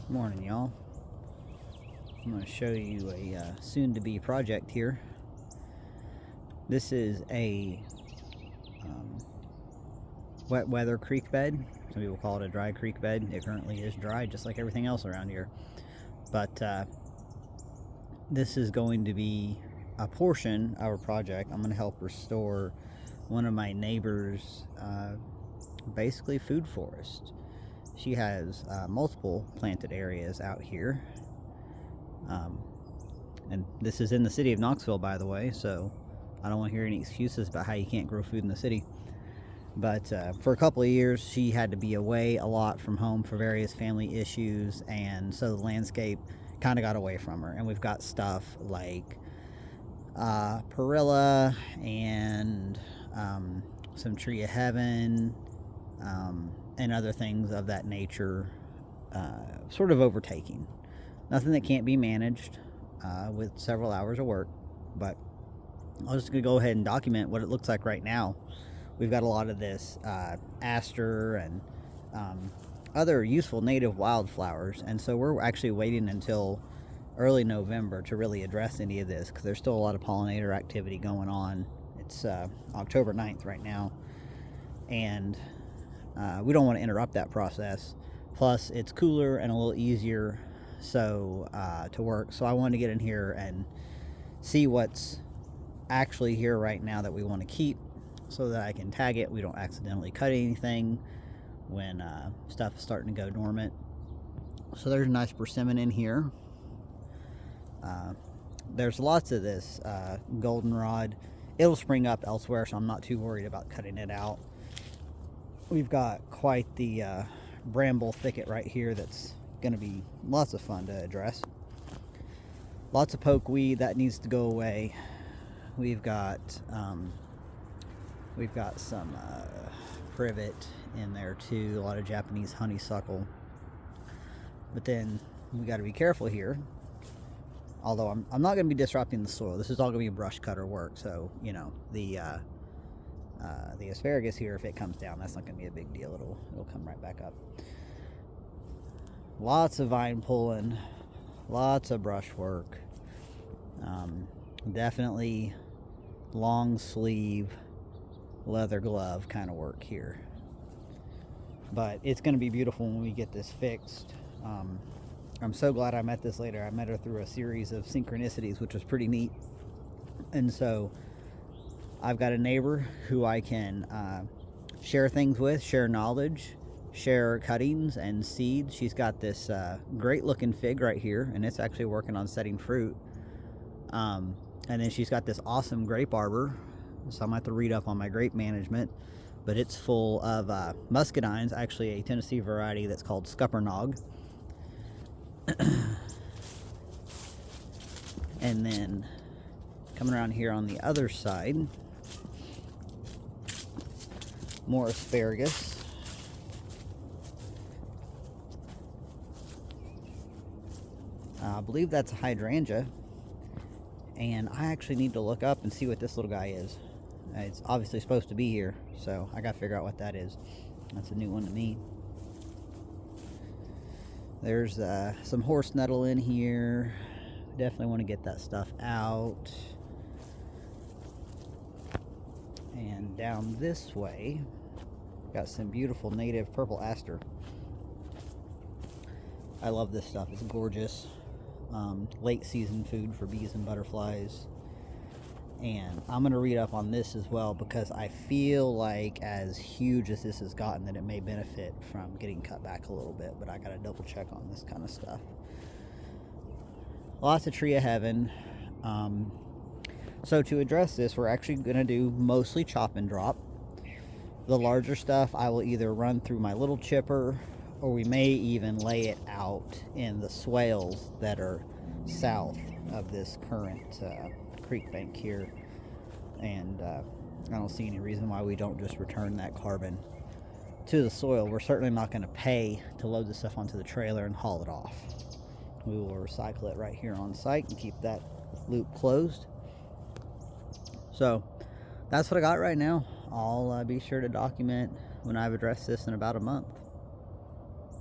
Morning, y'all. I'm going to show you a soon-to-be project here. This is a wet weather creek bed. Some people call it a dry creek bed. It currently is dry, just like everything else around here. But this is going to be a portion of our project. I'm going to help restore one of my neighbor's basically food forest. She has multiple planted areas out here. And this is in the city of Knoxville, by the way, so I don't want to hear any excuses about how you can't grow food in the city. But for a couple of years, she had to be away a lot from home for various family issues, and so the landscape kind of got away from her. And we've got stuff like perilla and some tree of heaven and other things of that nature sort of overtaking. Nothing that can't be managed with several hours of work, but I'm just going to go ahead and document what it looks like right now. We've got a lot of this aster and other useful native wildflowers, and so we're actually waiting until early November to really address any of this because there's still a lot of pollinator activity going on. It's October 9th right now, and we don't want to interrupt that process. Plus, it's cooler and a little easier to work. So I wanted to get in here and see what's actually here right now that we want to keep so that I can tag it. We don't accidentally cut anything when stuff is starting to go dormant. So there's a nice persimmon in here. There's lots of this goldenrod. It'll spring up elsewhere, so I'm not too worried about cutting it out. We've got quite the bramble thicket right here that's going to be lots of fun to address. Lots of pokeweed that needs to go away. We've got some privet in there too. A lot of Japanese honeysuckle. But then we got to be careful here. Although I'm not going to be disrupting the soil. This is all going to be brush cutter work. So you know the asparagus here, if it comes down, that's not going to be a big deal. It'll come right back up. Lots of vine pulling, lots of brush work. Definitely long sleeve, leather glove kind of work here. But it's going to be beautiful when we get this fixed. I'm so glad I met this lady. I met her through a series of synchronicities, which was pretty neat. And so I've got a neighbor who I can share things with, share knowledge, share cuttings and seeds. She's got this great looking fig right here, and it's actually working on setting fruit. And then she's got this awesome grape arbor, so I'm going to have to read up on my grape management, but it's full of muscadines, actually a Tennessee variety that's called Scuppernong. And then coming around here on the other side, more asparagus. I believe that's a hydrangea, and I actually need to look up and see what this little guy is. It's obviously supposed to be here, so I gotta figure out what that is. That's a new one to me. There's some horse nettle in here. Definitely want to get that stuff out. And down this way, got some beautiful native purple aster. I love this stuff. It's gorgeous. Late season food for bees and butterflies. And I'm going to read up on this as well because I feel like as huge as this has gotten that it may benefit from getting cut back a little bit, but I got to double check on this kind of stuff. Lots of tree of heaven. So to address this, we're actually going to do mostly chop and drop. The larger stuff I will either run through my little chipper, or we may even lay it out in the swales that are south of this current creek bank here. And I don't see any reason why we don't just return that carbon to the soil. We're certainly not going to pay to load this stuff onto the trailer and haul it off. We will recycle it right here on site and keep that loop closed. So that's what I got right now. I'll be sure to document when I've addressed this in about a month.